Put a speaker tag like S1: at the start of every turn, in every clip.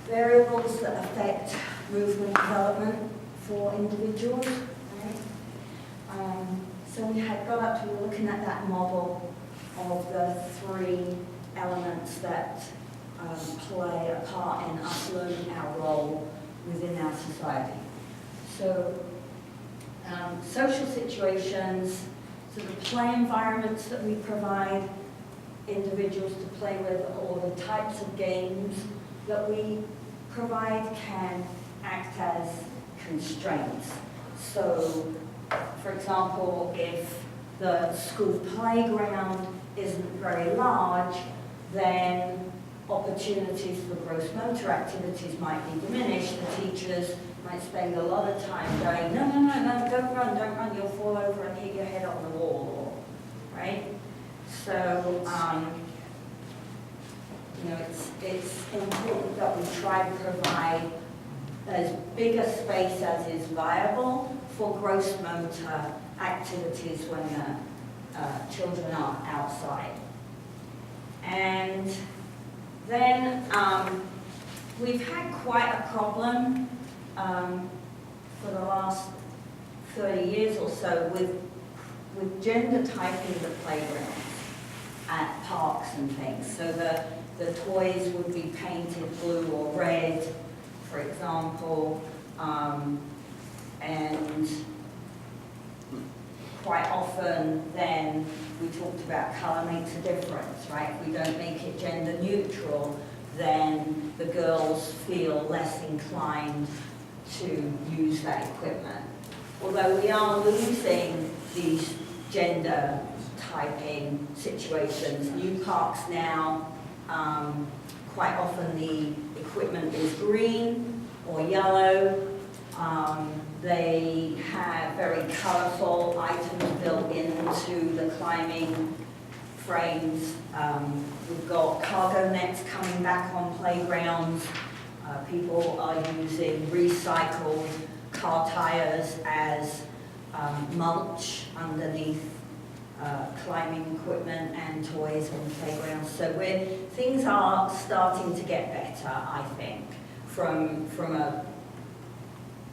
S1: variables that affect movement development for individuals. Right? So we had got up to looking at that model of the three elements that play a part in us learning our role within our society. So social situations, so the play environments that we provide individuals to play with, or the types of games that we provide can act as constraints. So, for example, if the school playground isn't very large, then opportunities for gross motor activities might be diminished. The teachers might spend a lot of time going, no, don't run, you'll fall over and hit your head on the wall, right? So, you know, it's important that we try to provide as big a space as is viable for gross motor activities when children are outside. And then we've had quite a problem for the last 30 years or so with gender typing the playgrounds at parks and things. So the toys would be painted blue or red, for example, and quite often then we talked about colour makes a difference, right? If we don't make it gender neutral, then the girls feel less inclined to use that equipment. Although we are losing these gender typing situations. New parks now, quite often the equipment is green or yellow. They have very colourful items built into the climbing frames. We've got cargo nets coming back on playgrounds. People are using recycled car tyres as mulch underneath climbing equipment and toys on playgrounds. So things are starting to get better, I think, from a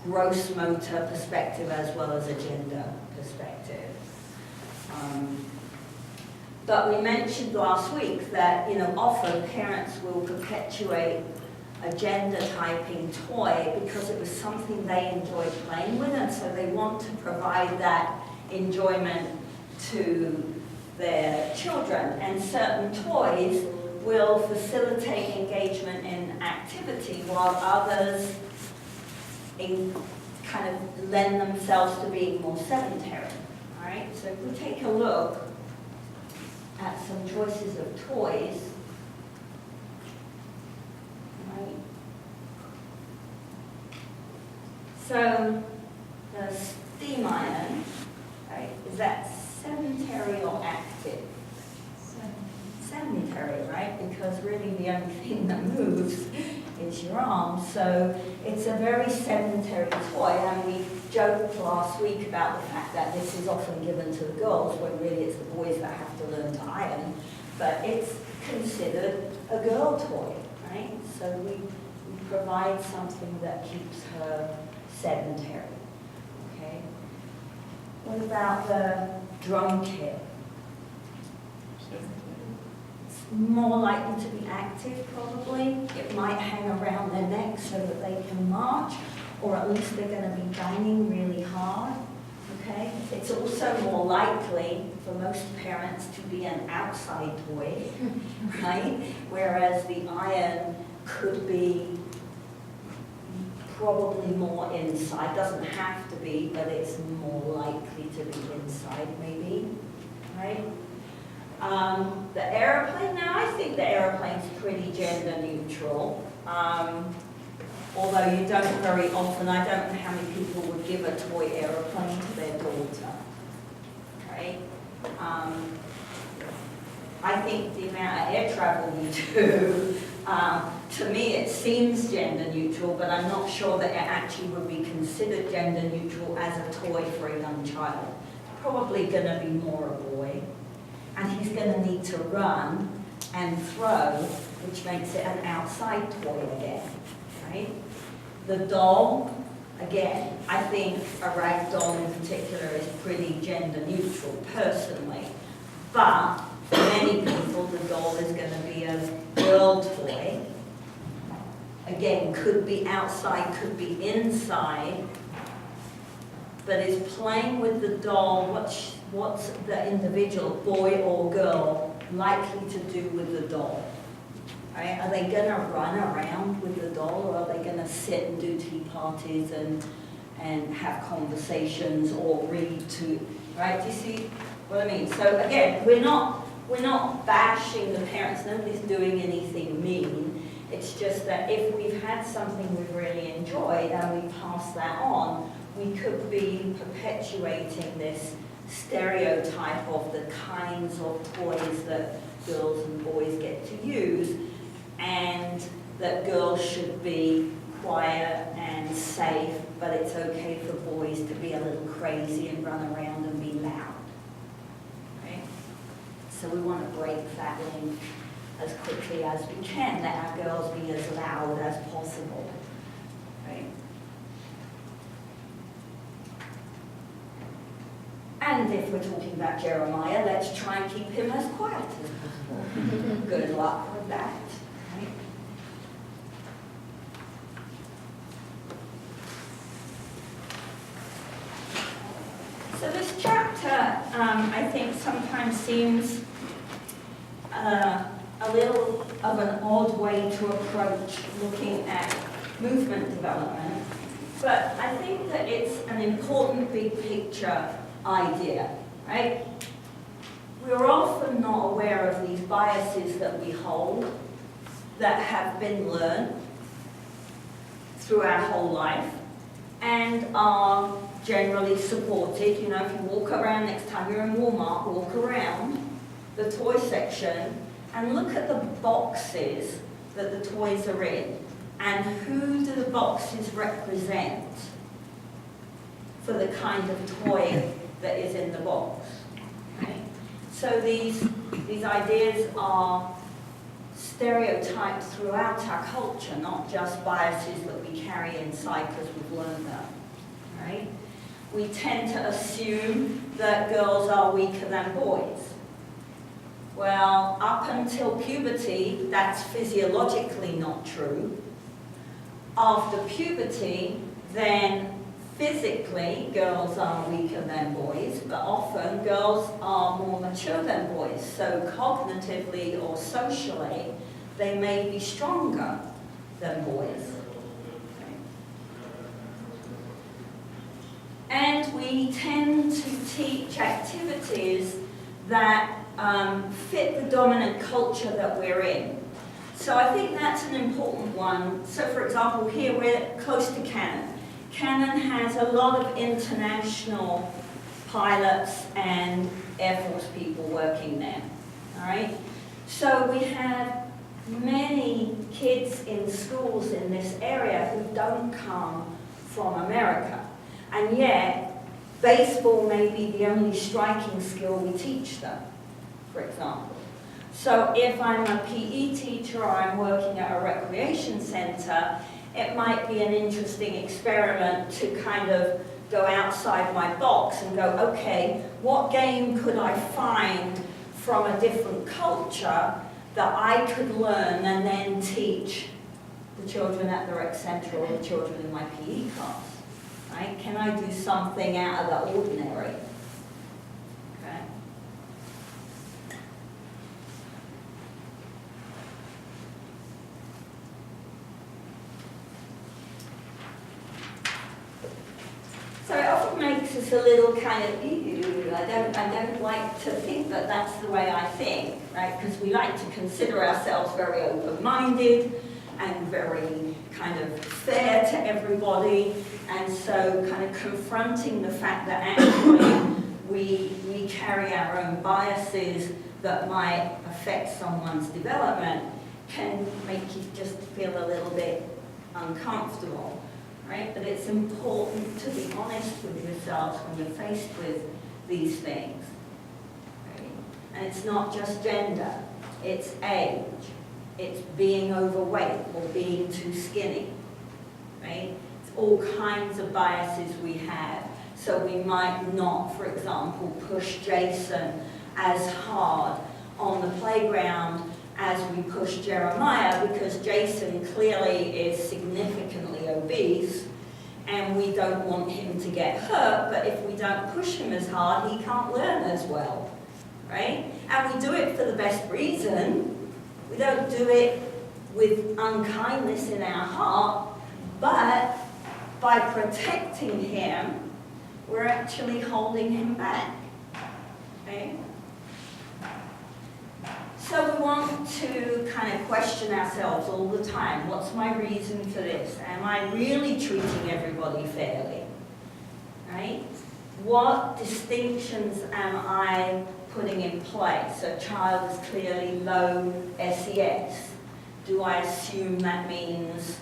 S1: gross motor perspective as well as a gender perspective. But we mentioned last week that, you know, often parents will perpetuate a gender typing toy because it was something they enjoyed playing with, and so they want to provide that enjoyment to their children. And certain toys will facilitate engagement in activity while others kind of lend themselves to being more sedentary. All right, so if we take a look at some choices of toys, right? So the steam iron, right? Is that sedentary or active? Sedentary, right? Because really the only thing that moves is your arm. So it's a very sedentary toy, and we joked last week about the fact that this is often given to the girls when really it's the boys that have to learn to iron. But it's considered a girl toy, right? So we provide something that keeps her sedentary, okay? What about the drum kit? More likely to be active, probably. It might hang around their neck so that they can march, or at least they're going to be banging really hard, okay? It's also more likely for most parents to be an outside toy, right? Whereas the iron could be probably more inside. Doesn't have to be, but it's more likely to be inside, maybe, right? The aeroplane, now I think the aeroplane's pretty gender neutral, although you don't very often. I don't know how many people would give a toy aeroplane to their daughter, right? I think the amount of air travel you do, to me it seems gender neutral, but I'm not sure that it actually would be considered gender neutral as a toy for a young child. Probably going to be more a boy. And he's going to need to run and throw, which makes it an outside toy again. right? The doll, again, I think a rag doll in particular is pretty gender neutral, personally. But for many people, the doll is going to be a girl toy. Again, could be outside, could be inside. But is playing with the doll, what's the individual, boy or girl, likely to do with the doll? Right? Are they going to run around with the doll, or are they going to sit and do tea parties and have conversations or read to, right? Do you see what I mean? So again, we're not bashing the parents. Nobody's doing anything mean. It's just that if we've had something we've really enjoyed and we pass that on, we could be perpetuating this stereotype of the kinds of toys that girls and boys get to use, and that girls should be quiet and safe, but it's okay for boys to be a little crazy and run around and be loud. Right? So we want to break that link as quickly as we can, let our girls be as loud as possible. Right? And if we're talking about Jeremiah, let's try and keep him as quiet as possible. Good luck with that. Right? So this chapter, I think, sometimes seems a little of an odd way to approach looking at movement development, but I think that it's an important big picture idea, right? We're often not aware of these biases that we hold that have been learned through our whole life and are generally supported. You know, if you walk around, next time you're in Walmart, walk around the toy section and look at the boxes that the toys are in and who do the boxes represent for the kind of toy that is in the box. Right? So these ideas are stereotypes throughout our culture, not just biases that we carry inside because we've learned them. Right? We tend to assume that girls are weaker than boys. Well, up until puberty, that's physiologically not true. After puberty, then physically, girls are weaker than boys, but often girls are more mature than boys. So cognitively or socially, they may be stronger than boys. And we tend to teach activities that fit the dominant culture that we're in. So I think that's an important one. So for example, here we're close to Cannon. Cannon has a lot of international pilots and Air Force people working there. All right? So we have many kids in schools in this area who don't come from America. And yet, baseball may be the only striking skill we teach them, for example. So if I'm a PE teacher or I'm working at a recreation center, it might be an interesting experiment to kind of go outside my box and go, okay, what game could I find from a different culture that I could learn and then teach the children at the rec center or the children in my PE class? Right? Can I do something out of the ordinary? Okay. So it often makes us a little kind of, ew, I don't like to think that that's the way I think, right? Because we like to consider ourselves very open-minded and very kind of fair to everybody, and so kind of confronting the fact that actually we carry our own biases that might affect someone's development can make you just feel a little bit uncomfortable, right? But it's important to be honest with yourselves when you're faced with these things, right? And it's not just gender, it's age. It's being overweight or being too skinny, right? It's all kinds of biases we have. So we might not, for example, push Jason as hard on the playground as we push Jeremiah, because Jason clearly is significantly obese and we don't want him to get hurt, but if we don't push him as hard, he can't learn as well, right? And we do it for the best reason. We don't do it with unkindness in our heart, but by protecting him, we're actually holding him back, okay? So we want to kind of question ourselves all the time. What's my reason for this? Am I really treating everybody fairly, right? What distinctions am I putting in place? A child is clearly low SES. Do I assume that means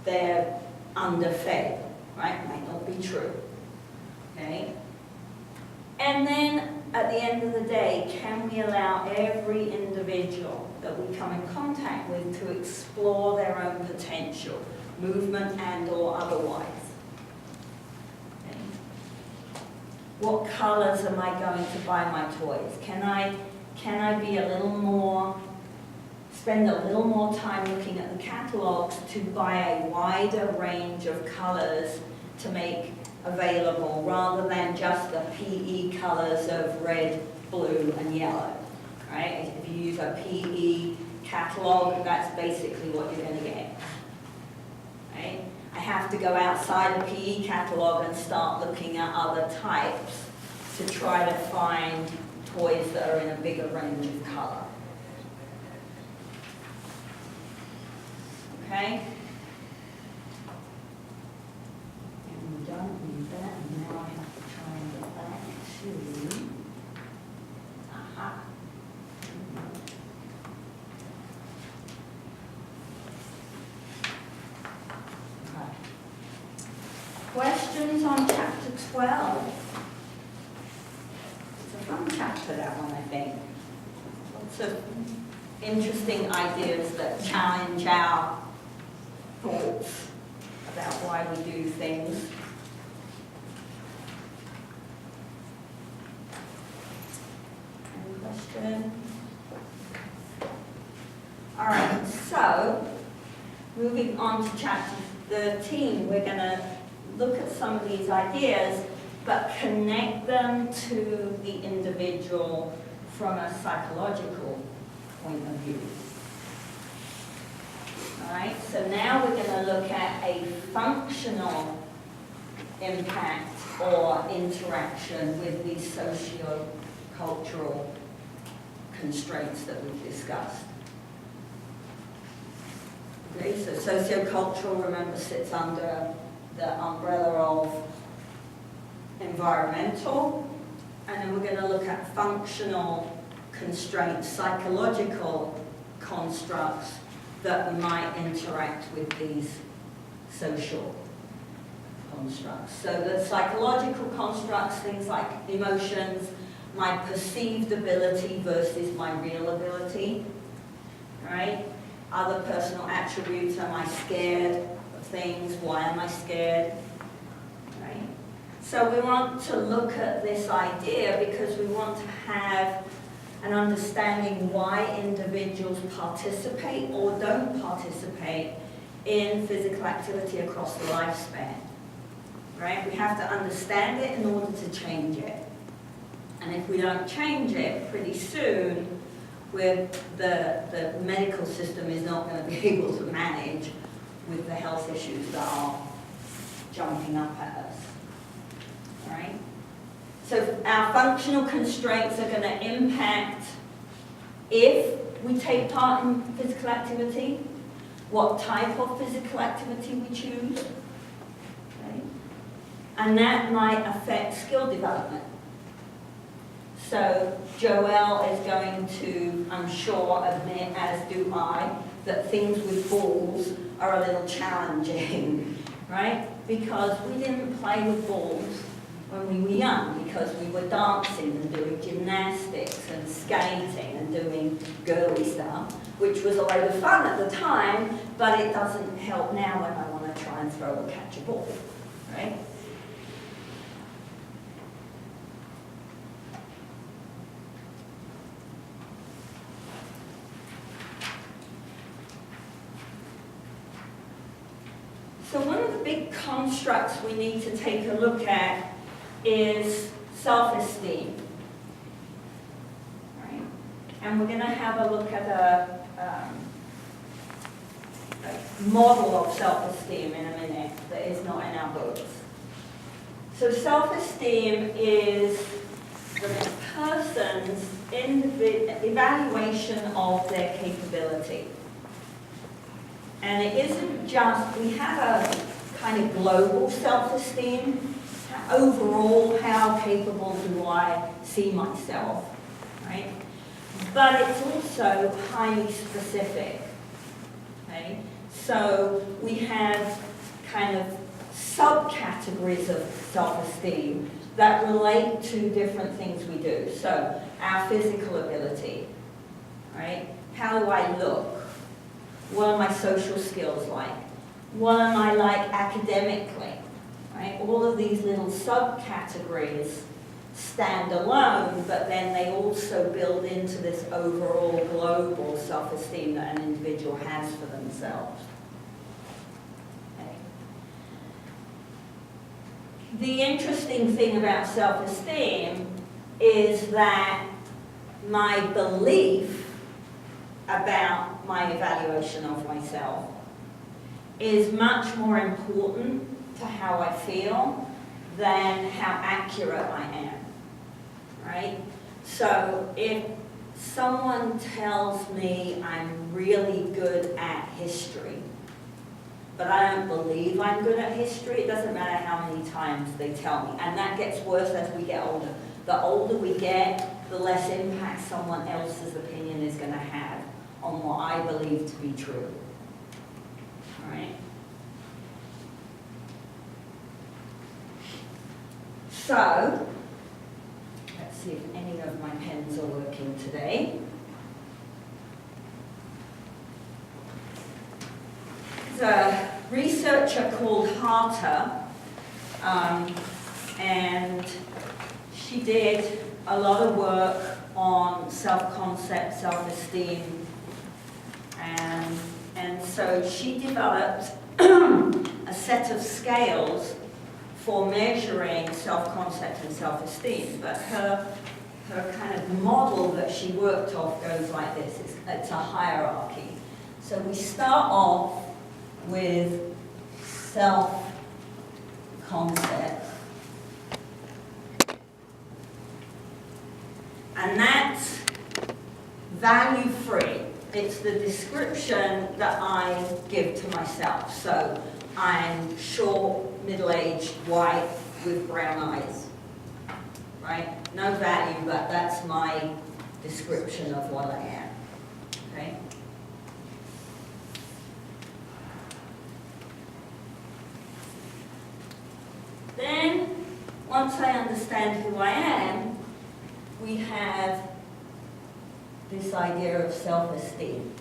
S1: they're underfed? Right? Might not be true. Okay? And then, at the end of the day, can we allow every individual that we come in contact with to explore their own potential, movement and or otherwise? Okay? What colors am I going to buy my toys? Can I be a little more, spend a little more time looking at the catalogs to buy a wider range of colors to make available, rather than just the PE colors of red, blue, and yellow, right? If you use a PE catalog, that's basically what you're going to get, right? I have to go outside a PE catalog and start looking at other types to try to find toys that are in a bigger range of color. Okay? And we don't need that, and now I have to try and get back to, aha. Okay. Questions on chapter 12? It's a fun chapter, that one, I think. Lots of interesting ideas that challenge our thoughts about why we do things. Any question? All right, so moving on to chapter 13, we're going to look at some of these ideas, but connect them to the individual from a psychological point of view. All right, so now we're going to look at a functional impact or interaction with these socio-cultural constraints that we've discussed. Okay, so socio-cultural, remember, sits under the umbrella of environmental, and then we're going to look at functional constraints, psychological constructs that might interact with these social constructs. So the psychological constructs, things like emotions, my perceived ability versus my real ability, right? Other personal attributes, am I scared of things? Why am I scared? Right? So we want to look at this idea because we want to have an understanding why individuals participate or don't participate in physical activity across the lifespan. Right? We have to understand it in order to change it. And if we don't change it, pretty soon, the medical system is not going to be able to manage with the health issues that are jumping up at us. Right? So our functional constraints are going to impact if we take part in physical activity, what type of physical activity we choose, okay? And that might affect skill development. So Joelle is going to, I'm sure, admit, as do I, that things with balls are a little challenging, right? Because we didn't play with balls when we were young, because we were dancing and doing gymnastics and skating and doing girly stuff, which was a load of fun at the time, but it doesn't help now when I want to try and throw or catch a ball, right? So one of the big constructs we need to take a look at is self-esteem. Right? And we're going to have a look at a model of self-esteem in a minute that is not in our books. So self-esteem is the person's evaluation of their capability. And it isn't just, we have a kind of global self-esteem. Overall, how capable do I see myself, right? But it's also highly specific, okay? So we have kind of subcategories of self-esteem that relate to different things we do. So our physical ability, right? How do I look? What are my social skills like? What am I like academically? Right? All of these little subcategories stand alone, but then they also build into this overall global self-esteem that an individual has for themselves. Okay. The interesting thing about self-esteem is that my belief about my evaluation of myself is much more important to how I feel than how accurate I am, right? So if someone tells me I'm really good at history, but I don't believe I'm good at history, it doesn't matter how many times they tell me. And that gets worse as we get older. The older we get, the less impact someone else's opinion is going to have on what I believe to be true. All right? So, let's see if any of my pens are working today. There's a researcher called Harter, and she did a lot of work on self-concept, self-esteem, and so she developed a set of scales for measuring self-concept and self-esteem. But her kind of model that she worked off goes like this. It's a hierarchy. So we start off with self-concept. And that's value-free. It's the description that I give to myself. So I'm short, middle-aged, white, with brown eyes. Right? No value, but that's my description of what I am. Okay? Then, once I understand who I am, we have this idea of self-esteem.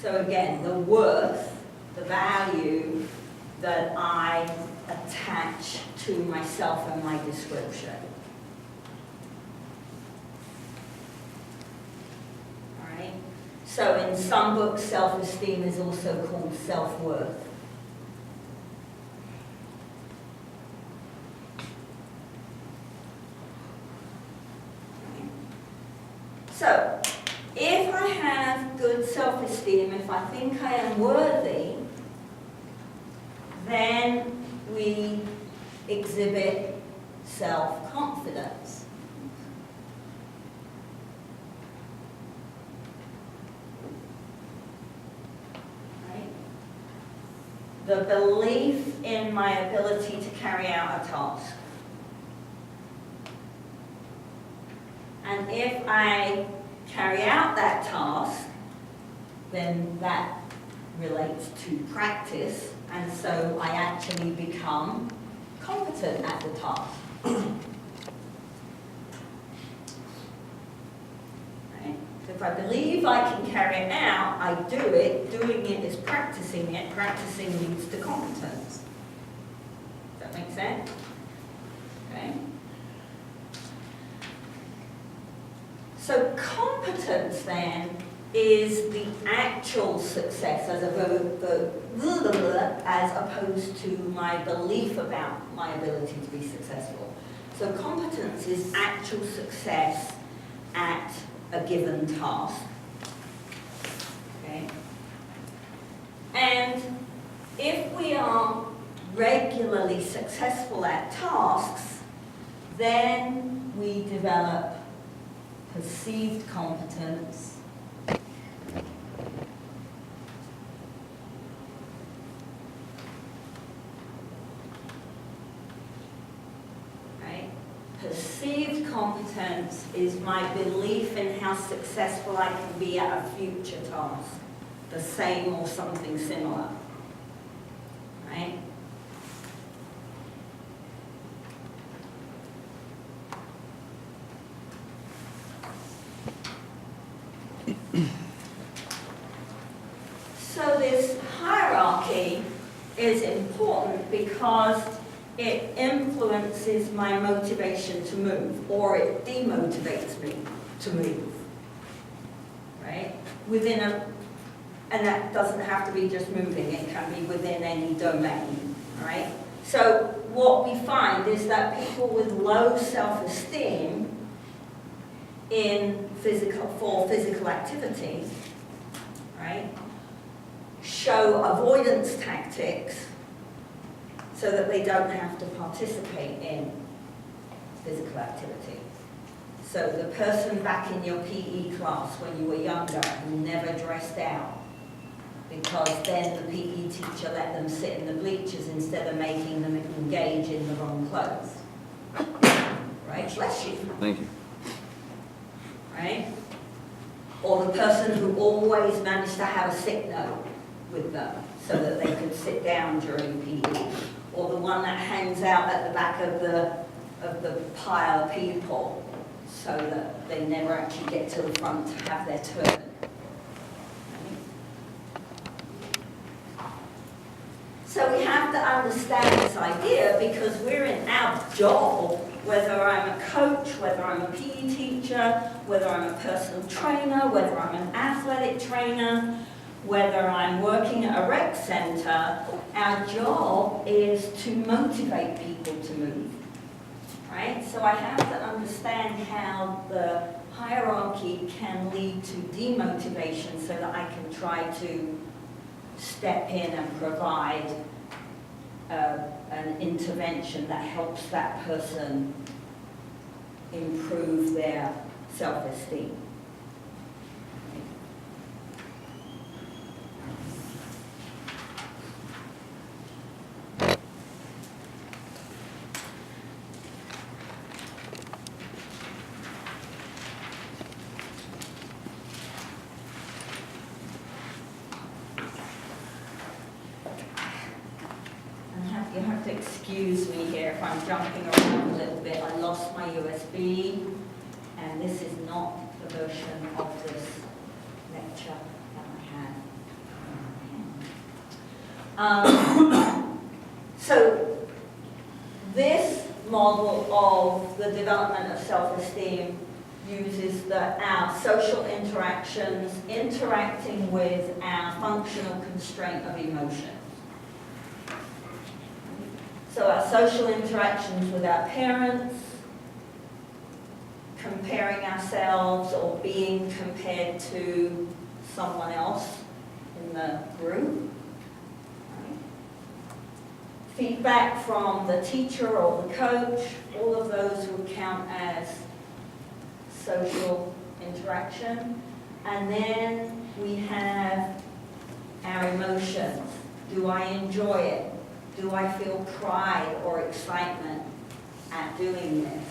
S1: So again, the worth, the value that I attach to myself and my description. All right? So in some books, self-esteem is also called self-worth. So, if I have good self-esteem, if I think I am worthy, then we exhibit self-confidence. Right? The belief in my ability to carry out a task. And if I carry out that task, then that relates to practice, and so I actually become competent at the task. Right? So if I believe I can carry it out, I do it. Doing it is practicing it. Practicing leads to competence. Does that make sense? Okay. So competence then is the actual success as opposed to my belief about my ability to be successful. So competence is actual success at a given task. Okay? And if we are regularly successful at tasks, then we develop perceived competence, right? Perceived competence is my belief in how successful I can be at a future task, the same or something similar, right? So this hierarchy is important because it influences my motivation to move, or it demotivates me to move, right? And that doesn't have to be just moving, it can be within any domain, all right? So what we find is that people with low self-esteem for physical activity, right, show avoidance tactics so that they don't have to participate in physical activity. So the person back in your PE class when you were younger who never dressed out, because then the PE teacher let them sit in the bleachers instead of making them engage in the wrong clothes. Right? Bless you.
S2: Thank you.
S1: Right? Or the person who always managed to have a sick note with them so that they could sit down during PE. Or the one that hangs out at the back of the pile of people so that they never actually get to the front to have their turn. So we have to understand this idea because we're in our job, whether I'm a coach, whether I'm a PE teacher, whether I'm a personal trainer, whether I'm an athletic trainer, whether I'm working at a rec center, our job is to motivate people to move, right? So I have to understand how the hierarchy can lead to demotivation so that I can try to step in and provide an intervention that helps that person improve their self-esteem. You have to excuse me here if I'm jumping around a little bit. I lost my USB, and this is not the version of this lecture that I had. So this model of the development of self-esteem uses our social interactions interacting with our functional constraint of emotion. So our social interactions with our parents, comparing ourselves or being compared to someone else in the group. Right? Feedback from the teacher or the coach, all of those would count as social interaction. And then we have our emotions. Do I enjoy it? Do I feel pride or excitement at doing this?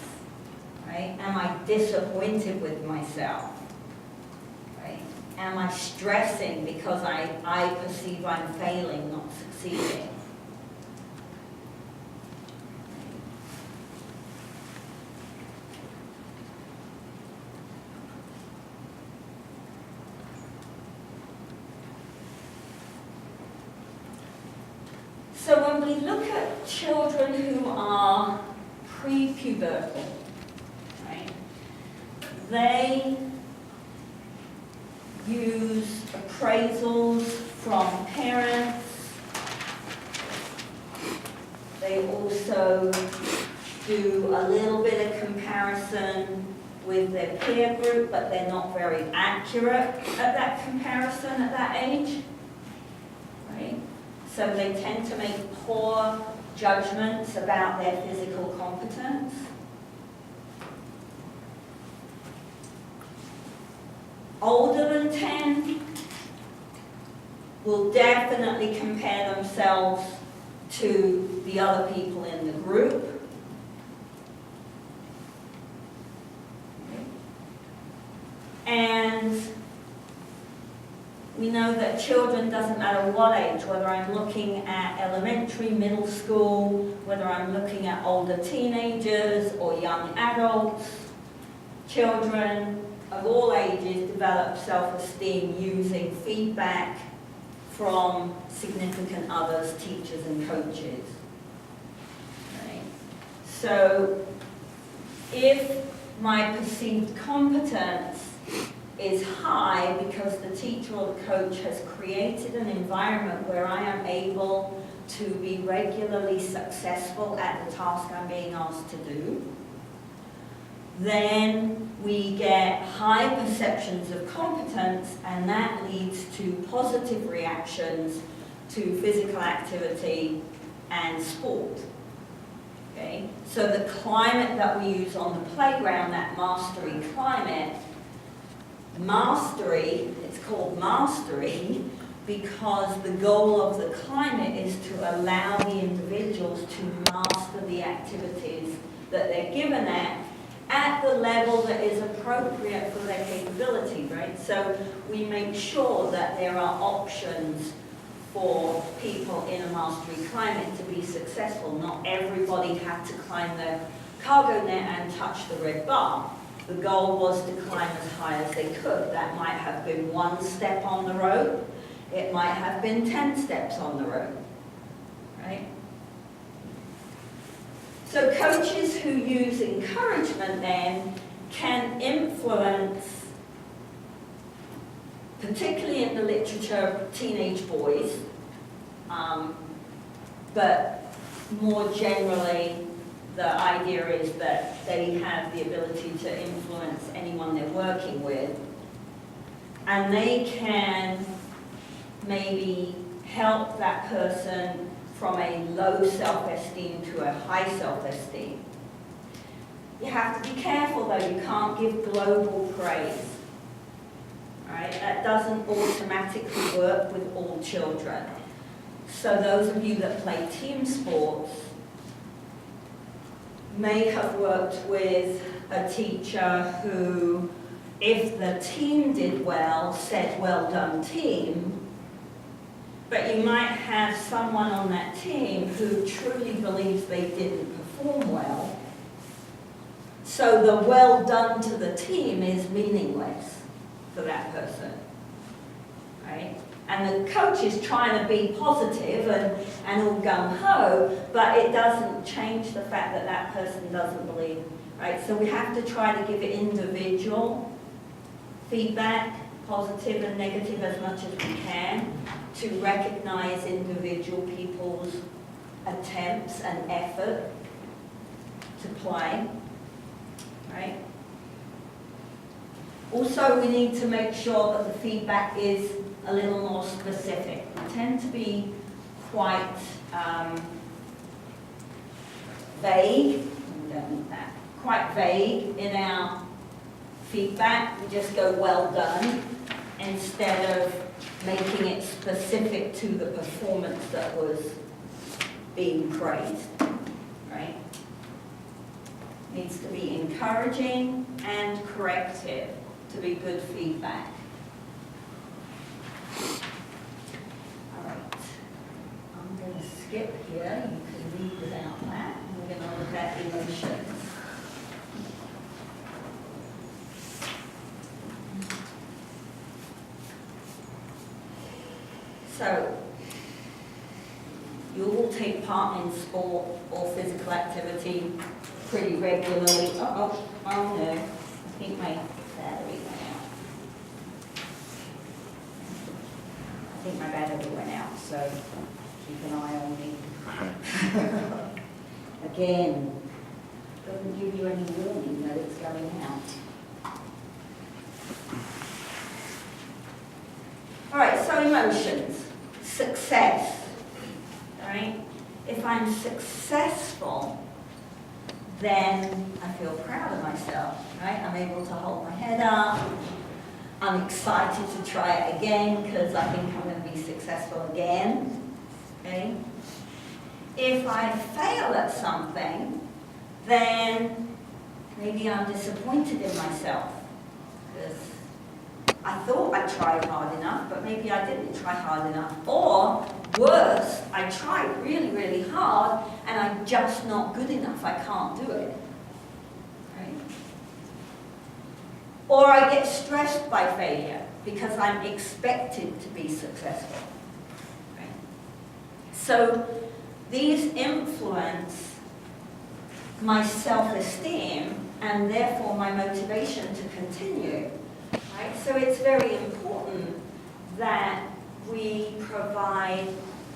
S1: Right? Am I disappointed with myself? Right? am I stressing because I perceive I'm failing, not succeeding? So when we look at children who are pre-pubertal, right, they use appraisals from parents. They also do a little bit of comparison with their peer group, but they're not very accurate at that comparison at that age. Right? So they tend to make poor judgments about their physical competence. Older than 10 will definitely compare themselves to the other people in the group. And we know that children, doesn't matter what age, whether I'm looking at elementary, middle school, whether I'm looking at older teenagers or young adults, children of all ages develop self-esteem using feedback from significant others, teachers and coaches. Right? So if my perceived competence is high because the teacher or the coach has created an environment where I am able to be regularly successful at the task I'm being asked to do, then we get high perceptions of competence, and that leads to positive reactions to physical activity and sport. Okay? So the climate that we use on the playground, that mastery climate, mastery, it's called mastery because the goal of the climate is to allow the individuals to master the activities that they're given at the level that is appropriate for their capability, right? So we make sure that there are options for people in a mastery climate to be successful. Not everybody had to climb the cargo net and touch the red bar. The goal was to climb as high as they could. That might have been 1 step on the rope. It might have been 10 steps on the rope, right? So coaches who use encouragement then can influence, particularly in the literature, teenage boys, but more generally, the idea is that they have the ability to influence anyone they're working with, and they can maybe help that person from a low self-esteem to a high self-esteem. You have to be careful though, you can't give global praise. Right? That doesn't automatically work with all children. So those of you that play team sports may have worked with a teacher who, if the team did well, said, "Well done, team." But you might have someone on that team who truly believes they didn't perform well. So the "well done" to the team is meaningless for that person, right? And the coach is trying to be positive and all gung-ho, but it doesn't change the fact that that person doesn't believe, right? So we have to try to give it individual feedback, positive and negative as much as we can, to recognize individual people's attempts and effort to play, right? Also, we need to make sure that the feedback is a little more specific. We tend to be quite vague, we don't need that, quite vague in our feedback. We just go "well done" instead of making it specific to the performance that was being praised, right? Needs to be encouraging and corrective to be good feedback. So, you all take part in sport or physical activity pretty regularly. Oh no, I think my battery went out. I think my battery went out, so keep an eye on me. Again, doesn't give you any warning that it's going out. All right, so emotions, success, right? If I'm successful, then I feel proud of myself, right? I'm able to hold my head up. I'm excited to try it again because I think I'm going to be successful again, okay? If I fail at something, then maybe I'm disappointed in myself because I thought I tried hard enough, but maybe I didn't try hard enough. Or worse, I tried really, really hard and I'm just not good enough. I can't do it. Right? Or I get stressed by failure because I'm expected to be successful. Right? So these influence my self-esteem and therefore my motivation to continue. Right? So it's very important that we provide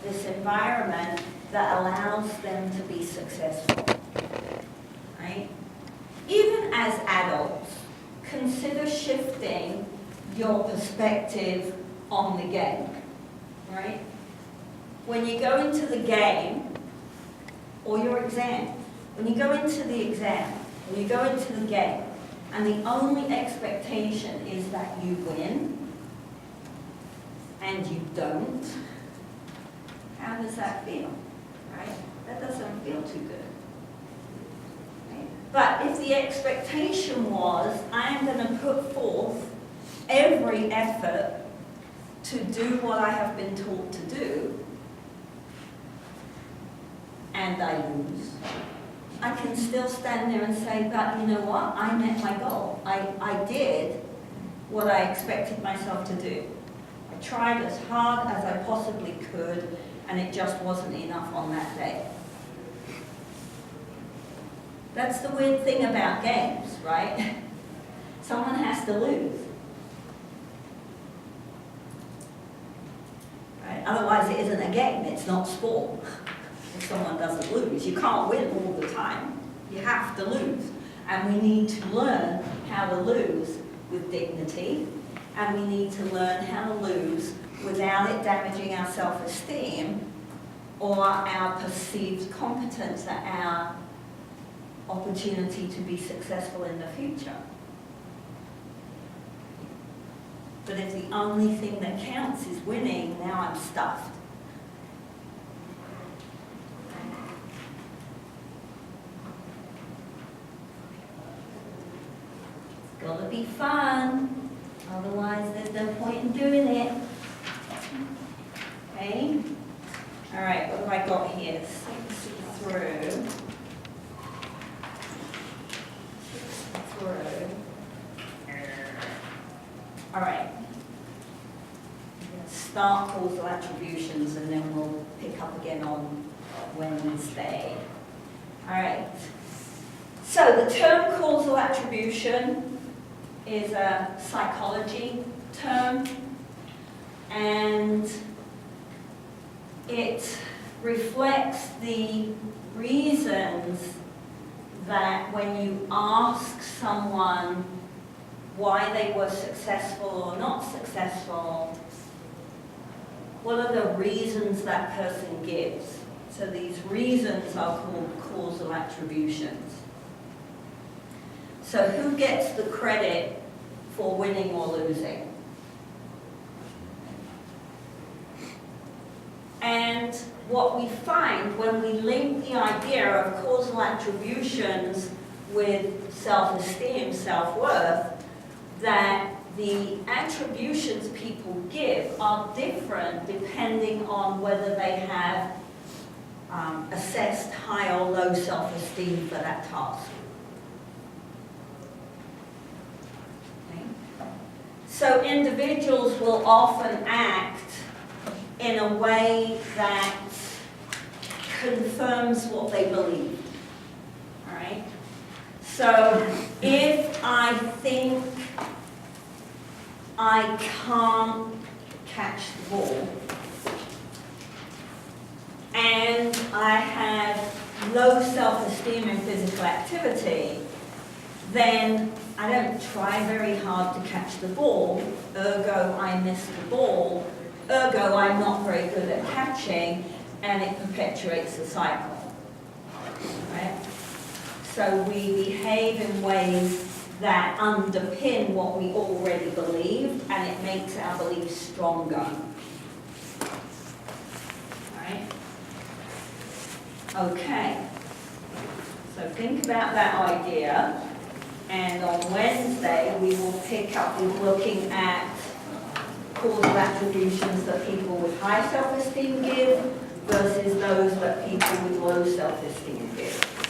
S1: this environment that allows them to be successful. Right? Even as adults, consider shifting your perspective on the game. Right? When you go into the game, or your exam, when you go into the exam, when you go into the game, and the only expectation is that you win, and you don't, how does that feel? Right? That doesn't feel too good. Right? But if the expectation was, I am going to put forth every effort to do what I have been taught to do, and I lose, I can still stand there and say, but you know what? I met my goal. I did what I expected myself to do. I tried as hard as I possibly could, and it just wasn't enough on that day. That's the weird thing about games, right? Someone has to lose. Right? Otherwise it isn't a game, it's not sport. If someone doesn't lose, you can't win all the time. You have to lose. And we need to learn how to lose with dignity, and we need to learn how to lose without it damaging our self-esteem or our perceived competence at our opportunity to be successful in the future. But if the only thing that counts is winning, now I'm stuffed. It's got to be fun, otherwise there's no point in doing it. Okay? All right, what have I got here? 6 through. All right. Start causal attributions and then we'll pick up again on Wednesday. All right. So the term causal attribution is a psychology term, and it reflects the reasons that when you ask someone why they were successful or not successful, what are the reasons that person gives? So these reasons are called causal attributions. So who gets the credit for winning or losing? And what we find when we link the idea of causal attributions with self-esteem, self-worth, that the attributions people give are different depending on whether they have assessed high or low self-esteem for that task. Okay? So individuals will often act
S2: in a way that confirms what they believe. All right? So if I think I can't catch the ball, and I have low self-esteem in physical activity, then I don't try very hard to catch the ball, ergo I miss the ball, ergo I'm not very good at catching, and it perpetuates the cycle. Right? So we behave in ways that underpin what we already believed, and it makes our beliefs stronger. Right? Okay. So think about that idea, and on Wednesday we will pick up with looking at causal attributions that people with high self-esteem give versus those that people with low self-esteem give.